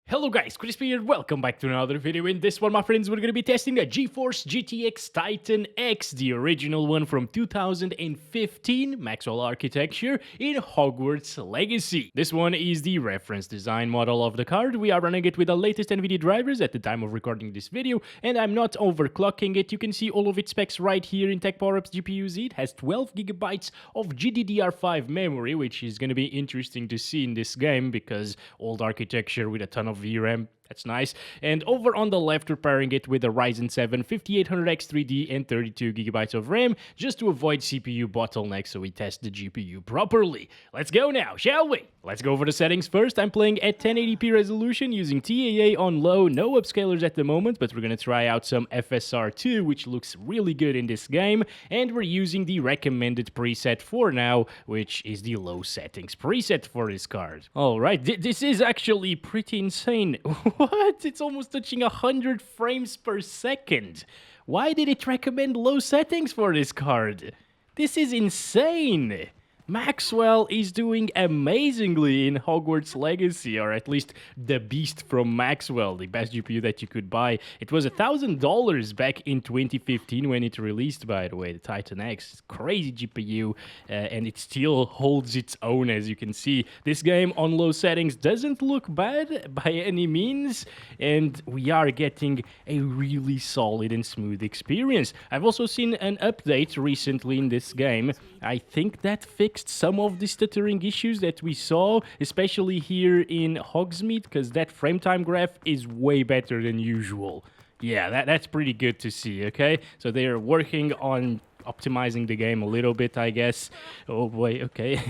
Hello guys, Crispy here, welcome back to another video. In this one, my friends, we're going to be testing a GeForce GTX TITAN X, the original one from 2015, Maxwell architecture, in Hogwarts Legacy. This one is the reference design model of the card. We are running it with the latest Nvidia drivers at the time of recording this video, and I'm not overclocking it. You can see all of its specs right here in Tech PowerUp's GPU-Z. It has 12GB of GDDR5 memory, which is going to be interesting to see in this game because old architecture with a ton of VRAM. That's nice. And over on the left, we're pairing it with a Ryzen 7 5800X 3D and 32GB of RAM, just to avoid CPU bottlenecks so we test the GPU properly. Let's go now, shall we? Let's go over the settings first. I'm playing at 1080p resolution using TAA on low, no upscalers at the moment, but we're gonna try out some FSR 2, which looks really good in this game, and we're using the recommended preset for now, which is the low settings preset for this card. Alright, this is actually pretty insane. What? It's almost touching 100 frames per second. Why did it recommend low settings for this card? This is insane. Maxwell is doing amazingly in Hogwarts Legacy, or at least the beast from Maxwell, the best GPU that you could buy. It was $1,000 back in 2015 when it released, by the way, the TITAN X. Crazy GPU, and it still holds its own, as you can see. This game on low settings doesn't look bad by any means, and we are getting a really solid and smooth experience. I've also seen an update recently in this game. I think that fixed some of the stuttering issues that we saw, especially here in Hogsmeade, because that frame time graph is way better than usual. Yeah, that's pretty good to see, okay? So they're working on optimizing the game a little bit, I guess. Oh boy, okay.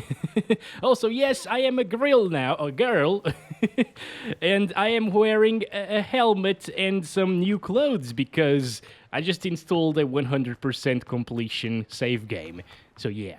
Also, yes, I am a girl now, and I am wearing a helmet and some new clothes because I just installed a 100% completion save game. So yeah.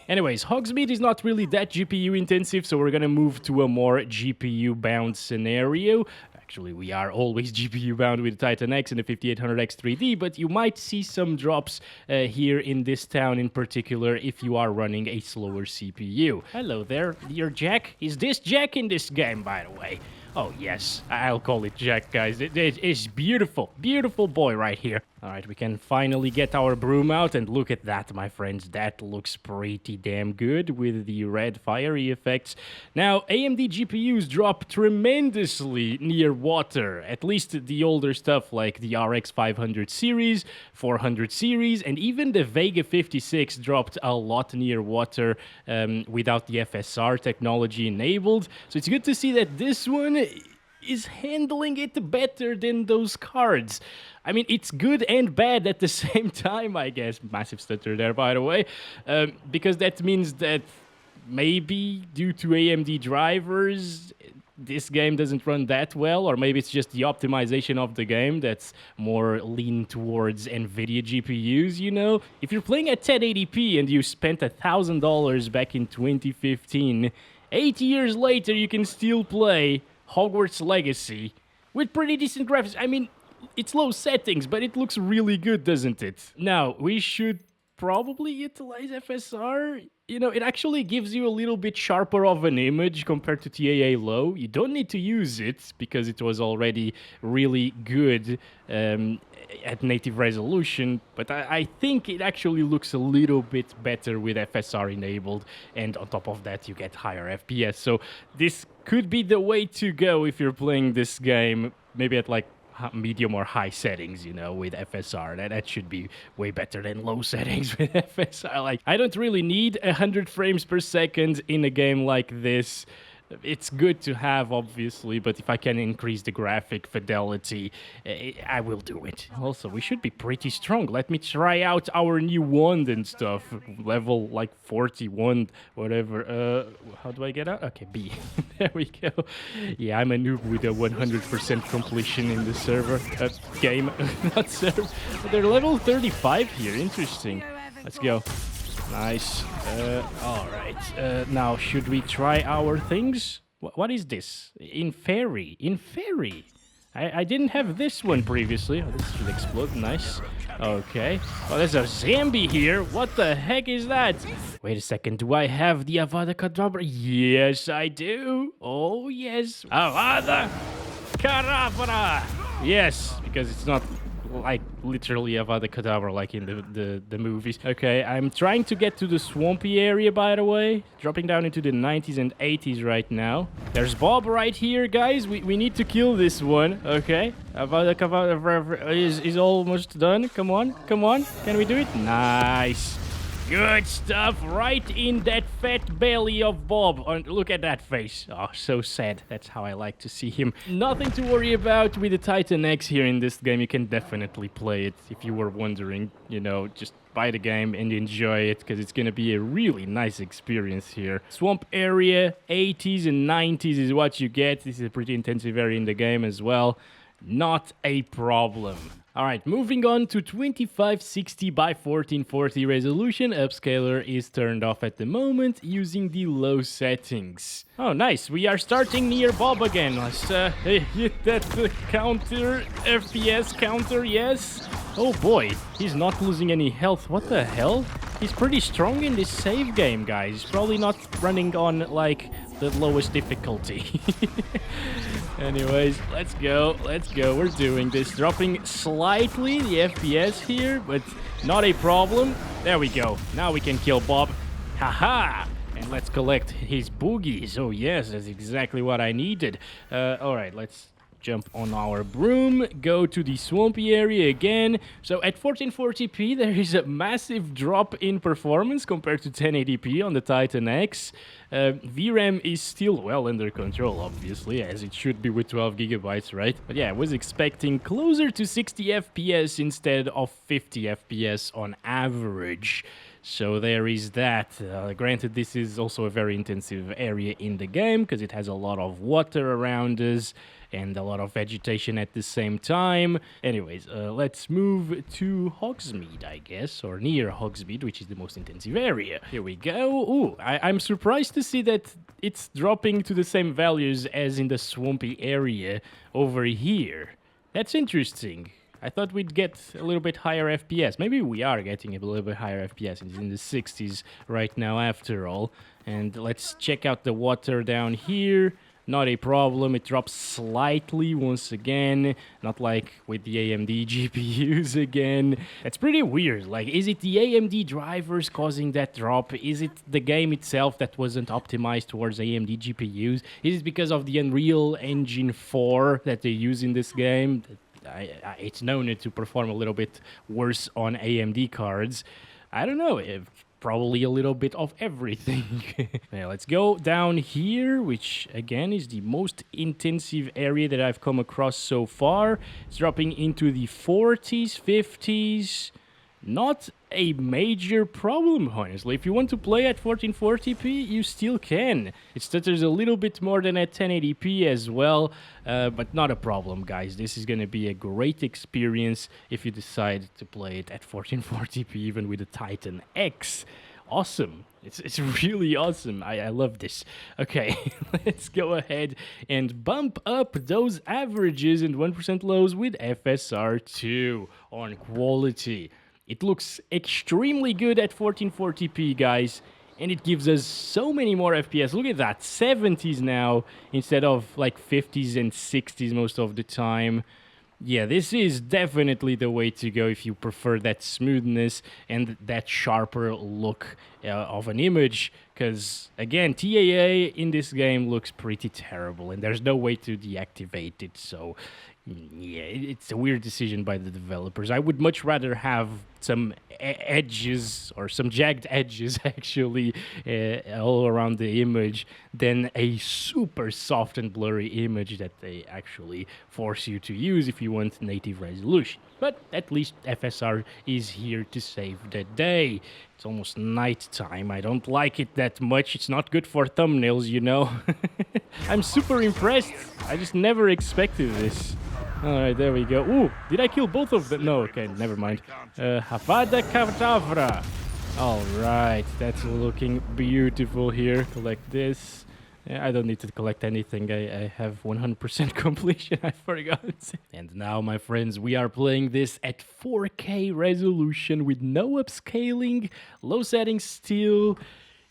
Anyways, Hogsmeade is not really that GPU intensive, so we're gonna move to a more GPU bound scenario. Actually, we are always GPU bound with the TITAN X and the 5800X 3D, but you might see some drops here in this town in particular if you are running a slower CPU. Hello there, dear Jack. Is this Jack in this game, by the way? Oh yes, I'll call it Jack, guys. It is beautiful, beautiful boy right here. Alright, we can finally get our broom out, and look at that, my friends. That looks pretty damn good with the red fiery effects. Now, AMD GPUs drop tremendously near water. At least the older stuff like the RX 500 series, 400 series, and even the Vega 56 dropped a lot near water without the FSR technology enabled. So it's good to see that this one is handling it better than those cards. I mean, it's good and bad at the same time, I guess. Massive stutter there, by the way. Because that means that maybe due to AMD drivers, this game doesn't run that well, or maybe it's just the optimization of the game that's more lean towards Nvidia GPUs, you know? If you're playing at 1080p and you spent $1,000 back in 2015, 8 years later you can still play Hogwarts Legacy with pretty decent graphics. I mean, it's low settings, but it looks really good, doesn't it? Now, we should probably utilize FSR. You know, it actually gives you a little bit sharper of an image compared to TAA low. You don't need to use it because it was already really good at native resolution, but I think it actually looks a little bit better with FSR enabled, and on top of that you get higher FPS. So this could be the way to go if you're playing this game, maybe at like medium or high settings, you know, with FSR. That should be way better than low settings with FSR. Like, I don't really need 100 frames per second in a game like this. It's good to have, obviously, but if I can increase the graphic fidelity, I will do it. Also, we should be pretty strong. Let me try out our new wand and stuff. Level, like, 41, whatever. How do I get out? Okay, B. There we go. Yeah, I'm a noob with a 100% completion in the server. Game, not server. They're level 35 here. Interesting. Let's go. Nice. Alright. Now, should we try our things? What is this? Inferi. Inferi. I didn't have this one previously. Oh, this should explode. Nice. Okay. Oh, there's a zombie here. What the heck is that? Wait a second. Do I have the Avada Kedavra? Yes, I do. Oh, yes. Avada Kedavra! Yes, because it's not like literally Avada Kedavra like in the movies. Okay, I'm trying to get to the swampy area, by the way. Dropping down into the 90s and 80s right now. There's Bob right here, guys. We need to kill this one. Okay. Avada Kedavra is almost done. Come on. Come on. Can we do it? Nice. Good stuff right in that fat belly of Bob. Look at that face. Oh, so sad. That's how I like to see him. Nothing to worry about with the Titan X here in this game. You can definitely play it if you were wondering. You know, just buy the game and enjoy it because it's going to be a really nice experience here. Swamp area, 80s and 90s is what you get. This is a pretty intensive area in the game as well. Not a problem. Alright, moving on to 2560 by 1440 resolution. Upscaler is turned off at the moment using the low settings. Oh, nice. We are starting near Bob again. Let's hit that counter, FPS counter, yes. Oh boy, he's not losing any health. What the hell? He's pretty strong in this save game, guys. He's probably not running on, like, the lowest difficulty. Anyways, let's go. Let's go. We're doing this. Dropping slightly the FPS here, but not a problem. There we go. Now we can kill Bob. Haha! And let's collect his boogies. Oh, yes, that's exactly what I needed. Alright, let's jump on our broom, go to the swampy area again. So at 1440p, there is a massive drop in performance compared to 1080p on the Titan X. VRAM is still well under control, obviously, as it should be with 12 gigabytes, right? But yeah, I was expecting closer to 60 FPS instead of 50 FPS on average. So there is that. Granted, this is also a very intensive area in the game because it has a lot of water around us and a lot of vegetation at the same time. Anyways, let's move to Hogsmeade, I guess, or near Hogsmeade, which is the most intensive area. Here we go. Ooh, I'm surprised to see that it's dropping to the same values as in the swampy area over here. That's interesting. I thought we'd get a little bit higher FPS. Maybe we are getting a little bit higher FPS. It's in the 60s right now after all. And let's check out the water down here. Not a problem. It drops slightly once again. Not like with the AMD GPUs again. That's pretty weird. Like, is it the AMD drivers causing that drop? Is it the game itself that wasn't optimized towards AMD GPUs? Is it because of the Unreal Engine 4 that they use in this game? It's known to perform a little bit worse on AMD cards. I don't know. Probably a little bit of everything. Yeah, let's go down here, which again is the most intensive area that I've come across so far. It's dropping into the 40s, 50s. Not a major problem, honestly. If you want to play at 1440p, you still can. It stutters a little bit more than at 1080p as well, but not a problem, guys. This is going to be a great experience if you decide to play it at 1440p, even with the Titan X. Awesome. It's really awesome. I love this. Okay, let's go ahead and bump up those averages and 1% lows with FSR 2 on quality. It looks extremely good at 1440p, guys, and it gives us so many more FPS. Look at that, 70s now instead of like 50s and 60s most of the time. Yeah, this is definitely the way to go if you prefer that smoothness and that sharper look of an image. Because, again, TAA in this game looks pretty terrible, and there's no way to deactivate it, so yeah, it's a weird decision by the developers. I would much rather have some edges, or some jagged edges, actually, all around the image than a super soft and blurry image that they actually force you to use if you want native resolution. But at least FSR is here to save the day. It's almost night time. I don't like it that much. It's not good for thumbnails, you know. I'm super impressed. I just never expected this. Alright, there we go. Ooh, did I kill both of them? No, okay, never mind. Avada Kedavra. Alright, that's looking beautiful here. Collect this. I don't need to collect anything. I have 100% completion. I forgot. And now, my friends, we are playing this at 4K resolution with no upscaling, low settings still.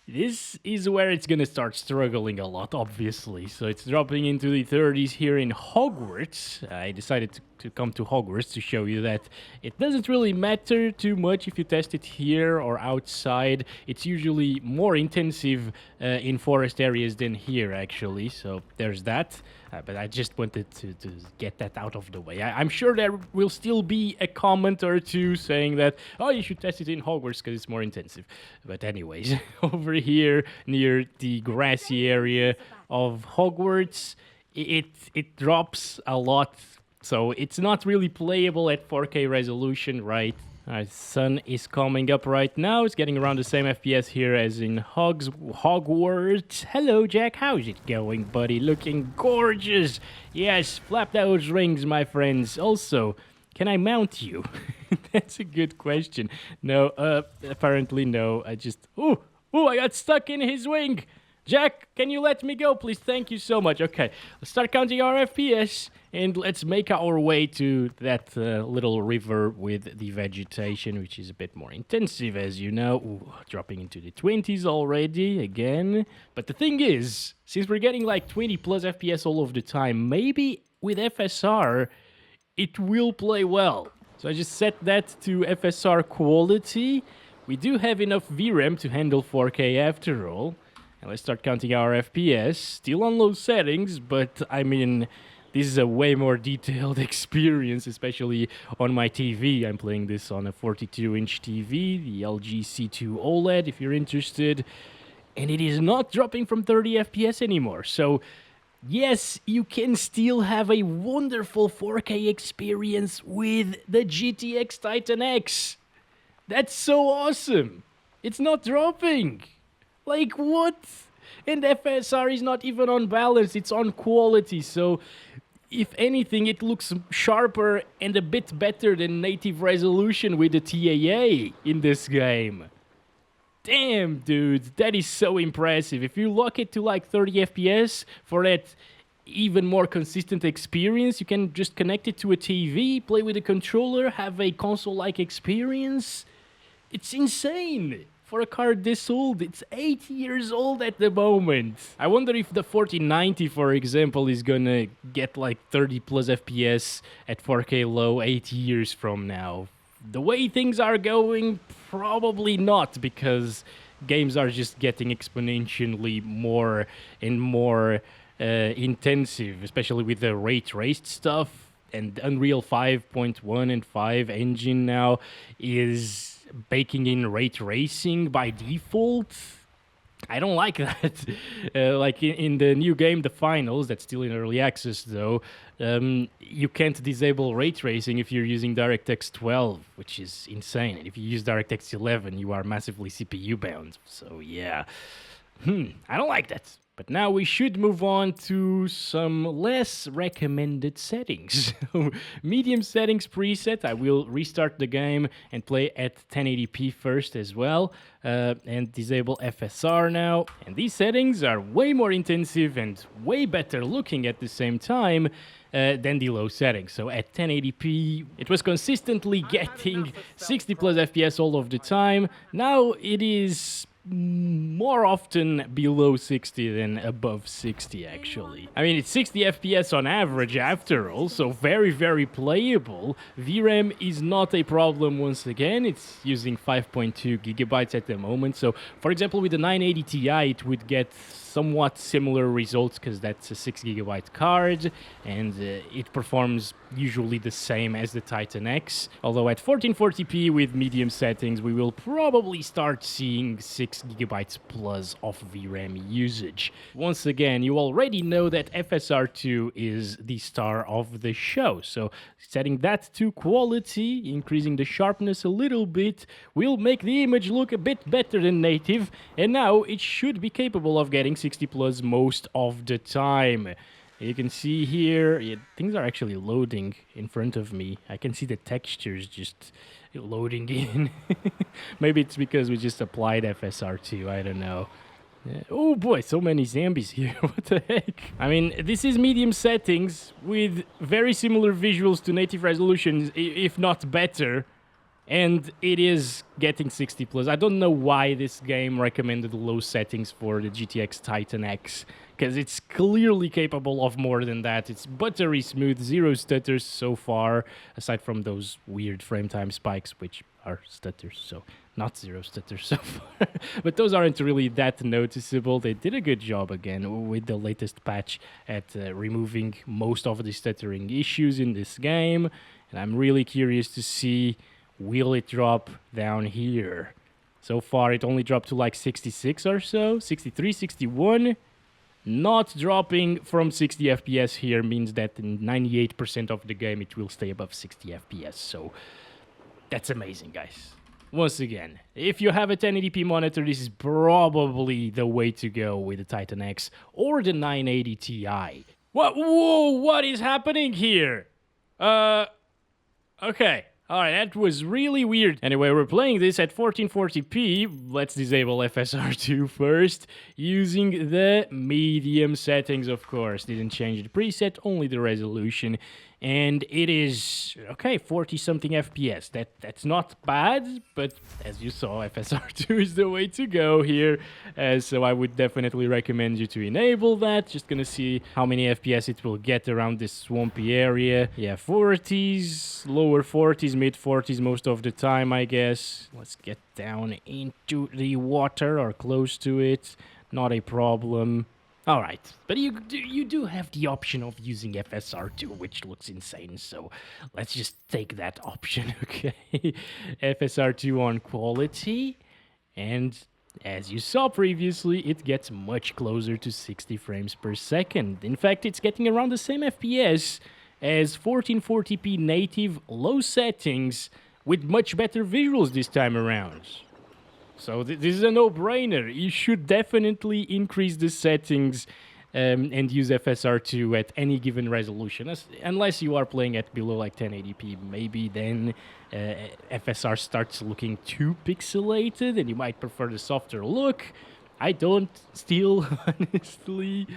This is where it's gonna start struggling a lot, obviously. So it's dropping into the 30s here in Hogwarts. I decided to come to Hogwarts to show you that it doesn't really matter too much if you test it here or outside. It's usually more intensive in forest areas than here, actually. So there's that. But I just wanted to get that out of the way. I'm sure there will still be a comment or two saying that, oh, you should test it in Hogwarts because it's more intensive. But anyways, over here near the grassy area of Hogwarts, it drops a lot. So it's not really playable at 4K resolution, right? Sun is coming up right now. It's getting around the same FPS here as in Hogwarts. Hello, Jack. How's it going, buddy? Looking gorgeous. Yes, flap those rings, my friends. Also, can I mount you? That's a good question. No, apparently no. I just... Oh, I got stuck in his wing. Jack, can you let me go, please? Thank you so much. Okay, let's start counting our FPS, and let's make our way to that little river with the vegetation, which is a bit more intensive, as you know. Ooh, dropping into the 20s already, again. But the thing is, since we're getting like 20 plus FPS all of the time, maybe with FSR, it will play well. So I just set that to FSR Quality. We do have enough VRAM to handle 4K after all. Let's start counting our FPS. Still on low settings, but I mean, this is a way more detailed experience, especially on my TV. I'm playing this on a 42-inch TV, the LG C2 OLED, if you're interested. And it is not dropping from 30 FPS anymore. So, yes, you can still have a wonderful 4K experience with the GTX TITAN X. That's so awesome. It's not dropping. Like, what? And FSR is not even on balance, it's on quality, so if anything, it looks sharper and a bit better than native resolution with the TAA in this game. Damn, dude, that is so impressive. If you lock it to like 30 FPS for that even more consistent experience, you can just connect it to a TV, play with a controller, have a console-like experience. It's insane. For a card this old, it's 8 years old at the moment. I wonder if the 4090, for example, is gonna get like 30 plus FPS at 4K low 8 years from now. The way things are going, probably not, because games are just getting exponentially more and more intensive, especially with the ray traced stuff. And Unreal 5.1 and 5 engine now is baking in ray tracing by default. I don't like that. Like in the new game, The Finals, that's still in early access though, you can't disable ray tracing if you're using DirectX 12, which is insane. And if you use DirectX 11, you are massively CPU bound. So yeah, I don't like that. But now we should move on to some less recommended settings. Medium settings preset. I will restart the game and play at 1080p first as well. And disable FSR now. And these settings are way more intensive and way better looking at the same time than the low settings. So at 1080p, it was consistently getting 60 plus FPS all of the time. Now it is more often below 60 than above 60, actually. I mean, it's 60 FPS on average after all, so very, very playable. VRAM is not a problem once again. It's using 5.2 gigabytes at the moment. So, for example, with the 980 Ti, it would get somewhat similar results because that's a 6 gigabyte card, and it performs usually the same as the Titan X. Although at 1440p with medium settings, we will probably start seeing 6 gigabytes plus of VRAM usage. Once again, you already know that FSR2 is the star of the show, so setting that to quality, increasing the sharpness a little bit, will make the image look a bit better than native, and now it should be capable of getting 60 plus most of the time. You can see here, things are actually loading in front of me. I can see the textures just loading in. Maybe it's because we just applied FSR2, I don't know. Oh boy, so many zombies here, what the heck? I mean, this is medium settings with very similar visuals to native resolutions, if not better. And it is getting 60 plus. I don't know why this game recommended low settings for the GTX TITAN X, because it's clearly capable of more than that. It's buttery smooth, zero stutters so far, aside from those weird frame time spikes, which are stutters, so not zero stutters so far. But those aren't really that noticeable. They did a good job again with the latest patch at removing most of the stuttering issues in this game. And I'm really curious to see, will it drop down here? So far, it only dropped to like 66 or so, 63, 61. Not dropping from 60 FPS here means that in 98% of the game, it will stay above 60 FPS. So that's amazing, guys. Once again, if you have a 1080p monitor, this is probably the way to go with the Titan X or the 980 Ti. What? Whoa, what is happening here? Okay. Alright, that was really weird. Anyway, we're playing this at 1440p. Let's disable FSR2 first, using the medium settings, of course. Didn't change the preset, only the resolution. And it is, okay, 40-something FPS. That's not bad, but as you saw, FSR2 is the way to go here. So I would definitely recommend you to enable that. Just gonna see how many FPS it will get around this swampy area. Yeah, 40s, lower 40s, mid 40s most of the time, I guess. Let's get down into the water or close to it. Not a problem. All right, but you do have the option of using FSR2, which looks insane, so let's just take that option, okay? FSR2 on quality, and as you saw previously, it gets much closer to 60 frames per second. In fact, it's getting around the same FPS as 1440p native low settings with much better visuals this time around. So this is a no-brainer. You should definitely increase the settings and use FSR2 at any given resolution. Unless you are playing at below like 1080p, maybe then FSR starts looking too pixelated and you might prefer the softer look. I don't still, honestly.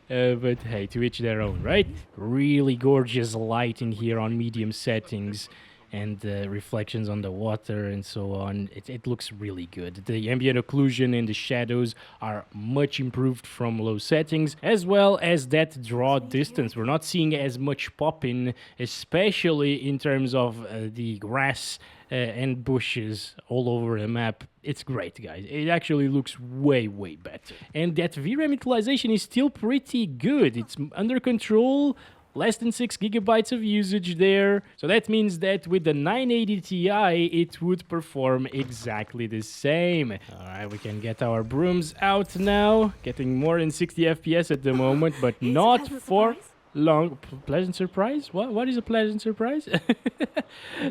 But hey, to each their own, right? Really gorgeous lighting here on medium settings. And reflections on the water and so on. It looks really good. The ambient occlusion and the shadows are much improved from low settings, as well as that draw distance. We're not seeing as much pop-in, especially in terms of the grass and bushes all over the map. It's great, guys. It actually looks way, way better. And that VRAM utilization is still pretty good. It's under control. Less than 6 gigabytes of usage there. So that means that with the 980 Ti, it would perform exactly the same. Alright, we can get our brooms out now. Getting more than 60 FPS at the moment, but not for long. Pleasant surprise? What is a pleasant surprise?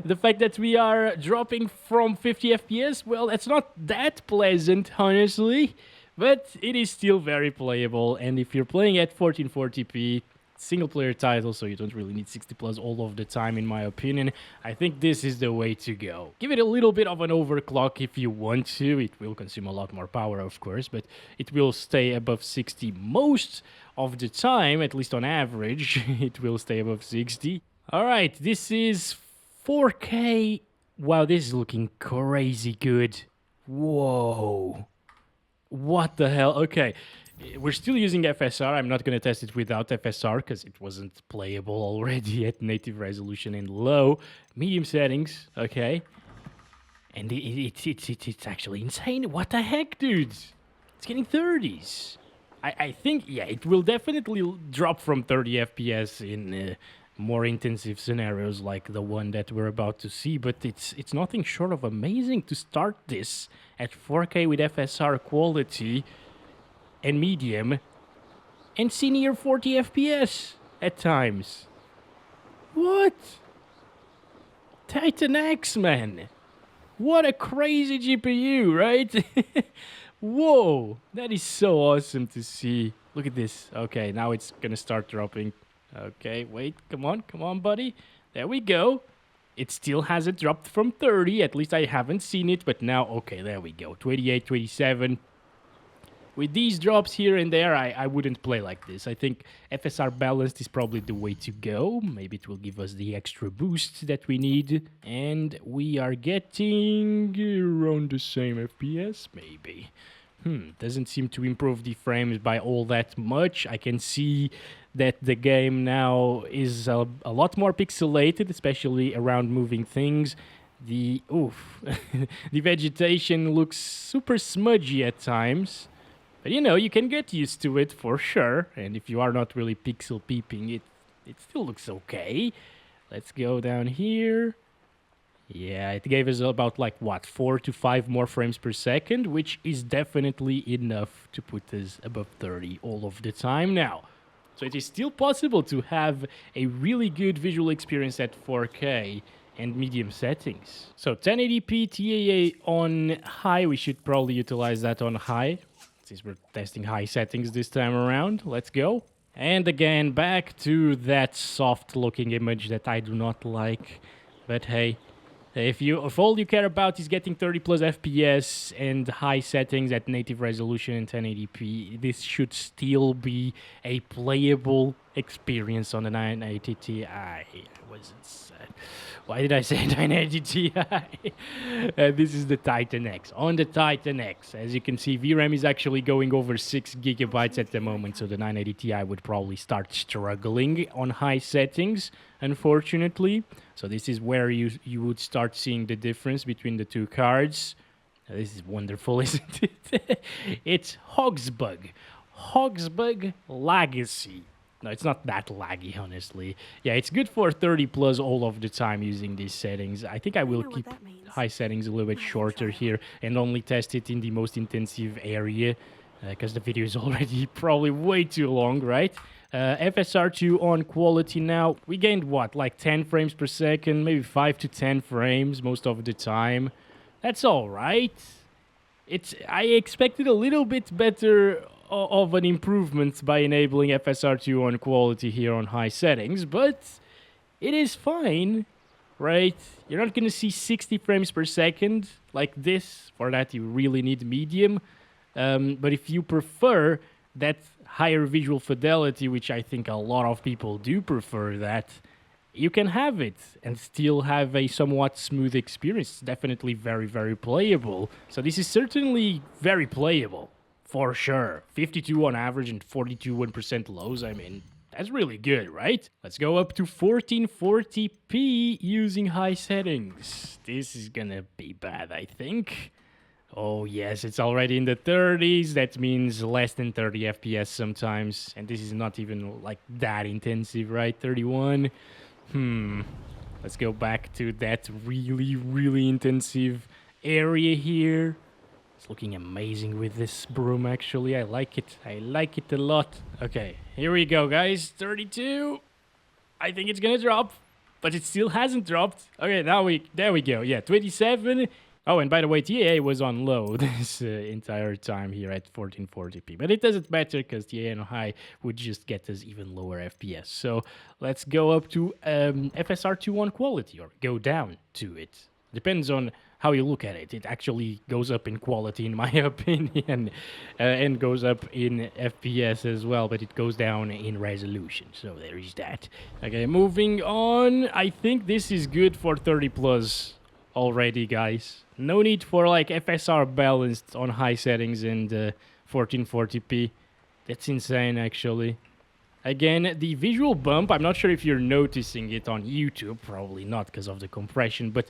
The fact that we are dropping from 50 FPS, well, that's not that pleasant, honestly. But it is still very playable. And if you're playing at 1440p, single player title, so you don't really need 60 plus all of the time, in my opinion. I think this is the way to go. Give it a little bit of an overclock if you want to. It will consume a lot more power, of course, but it will stay above 60 most of the time, at least on average. It will stay above 60. All right, this is 4K. Wow, this is looking crazy good. Whoa. What the hell? Okay. We're still using FSR. I'm not going to test it without FSR because it wasn't playable already at native resolution and low. Medium settings, okay. And it's actually insane. What the heck, dude? It's getting 30s. I think, yeah, it will definitely drop from 30 FPS in more intensive scenarios like the one that we're about to see, but it's nothing short of amazing to start this at 4K with FSR quality and medium, and see near 40 FPS at times. What? Titan X, man. What a crazy GPU, right? Whoa, that is so awesome to see. Look at this. Okay, now it's gonna start dropping. Okay, wait, come on, buddy. There we go. It still hasn't dropped from 30, at least I haven't seen it, but now, okay, there we go. 28, 27. with these drops here and there, I wouldn't play like this. I think FSR Balanced is probably the way to go. Maybe it will give us the extra boost that we need. And we are getting around the same FPS, maybe. Doesn't seem to improve the frames by all that much. I can see that the game now is a lot more pixelated, especially around moving things. The the vegetation looks super smudgy at times. But you know, you can get used to it for sure. And if you are not really pixel peeping, it still looks okay. Let's go down here. Yeah, it gave us about like, what, 4 to 5 more frames per second, which is definitely enough to put us above 30 all of the time now. So it is still possible to have a really good visual experience at 4K and medium settings. So 1080p TAA on high, we should probably utilize that on high, since we're testing high settings this time around. Let's go. And again, back to that soft looking image that I do not like. But hey, if all you care about is getting 30 plus FPS and high settings at native resolution in 1080p, this should still be a playable experience on the 980 Ti. Why did I say 980 Ti? This is the Titan X. On the Titan X, as you can see, VRAM is actually going over 6 gigabytes at the moment, so the 980 Ti would probably start struggling on high settings, unfortunately. So this is where you would start seeing the difference between the two cards. This is wonderful, isn't it? It's Hogsbug Legacy. No, it's not that laggy, honestly. Yeah, it's good for 30 plus all of the time using these settings. I think I will keep high settings a little bit shorter here and only test it in the most intensive area, because the video is already probably way too long, right? FSR2 on quality now. We gained, what, like 10 frames per second, maybe 5 to 10 frames most of the time. That's all right. I expected a little bit better of an improvement by enabling FSR2 on quality here on high settings, but it is fine, right? You're not going to see 60 frames per second like this. For that, you really need medium. But if you prefer that higher visual fidelity, which I think a lot of people do prefer that, you can have it and still have a somewhat smooth experience. It's definitely very, very playable. So this is certainly very playable. For sure. 52 on average and 42% lows. I mean, that's really good, right? Let's go up to 1440p using high settings. This is gonna be bad, I think. Oh, yes, it's already in the 30s. That means less than 30 FPS sometimes. And this is not even, like, that intensive, right? 31. Let's go back to that really, really intensive area here. It's looking amazing with this broom, actually. I like it. I like it a lot. Okay, here we go, guys. 32. I think it's gonna drop, but it still hasn't dropped. Okay, there we go. Yeah, 27. Oh, and by the way, TAA was on low this entire time here at 1440p. But it doesn't matter because TAA on high would just get us even lower FPS. So let's go up to FSR2 on quality, or go down to it. Depends on how you look at it. It actually goes up in quality, in my opinion, and goes up in FPS as well, but it goes down in resolution. So there is that. Okay, moving on. I think this is good for 30 plus already, guys. No need for like FSR Balanced on high settings and 1440p. That's insane, actually. Again, the visual bump, I'm not sure if you're noticing it on YouTube, probably not because of the compression, but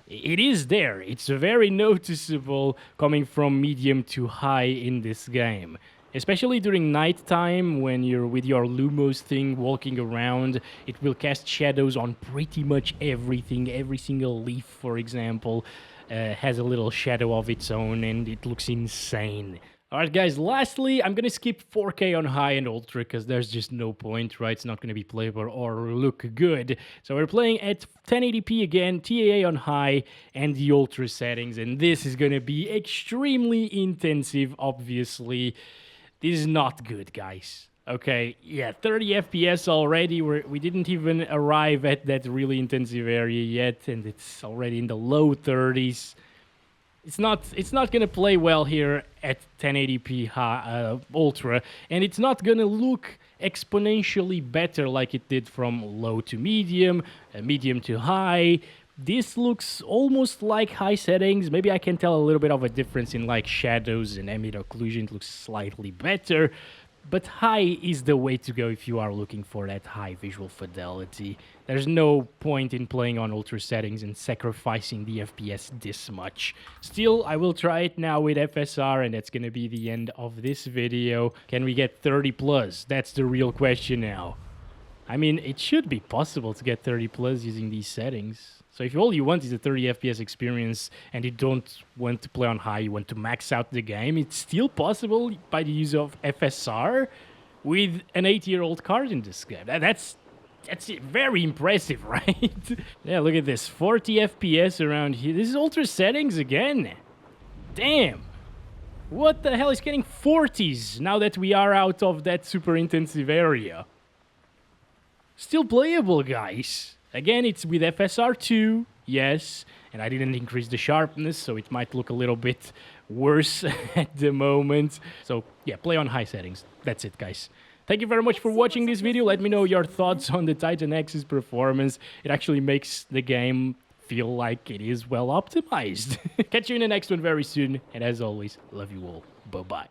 it is there. It's very noticeable coming from medium to high in this game. Especially during nighttime, when you're with your Lumos thing walking around, it will cast shadows on pretty much everything. Every single leaf, for example, has a little shadow of its own, and it looks insane. Alright guys, lastly, I'm gonna skip 4K on high and ultra because there's just no point, right? It's not gonna be playable or look good. So we're playing at 1080p again, TAA on high, and the ultra settings, and this is gonna be extremely intensive, obviously. This is not good, guys. Okay, yeah, 30 FPS already. We didn't even arrive at that really intensive area yet, and it's already in the low 30s. It's not gonna play well here at 1080p ultra, and it's not gonna look exponentially better like it did from low to medium, medium to high. This looks almost like high settings. Maybe I can tell a little bit of a difference in like shadows and ambient occlusion. It looks slightly better. But high is the way to go if you are looking for that high visual fidelity. There's no point in playing on ultra settings and sacrificing the FPS this much. Still, I will try it now with FSR, and that's gonna be the end of this video. Can we get 30 plus? That's the real question now. I mean, it should be possible to get 30 plus using these settings. So if all you want is a 30 FPS experience and you don't want to play on high, you want to max out the game, it's still possible by the use of FSR with an 8-year-old card in this game. That's very impressive, right? Yeah, look at this. 40 FPS around here. This is ultra settings again. Damn. What the hell is getting 40s now that we are out of that super intensive area? Still playable, guys. Again, it's with FSR 2, yes, and I didn't increase the sharpness, so it might look a little bit worse at the moment. So, yeah, play on high settings. That's it, guys. Thank you very much for watching this video. Let me know your thoughts on the Titan X's performance. It actually makes the game feel like it is well optimized. Catch you in the next one very soon, and as always, love you all. Bye-bye.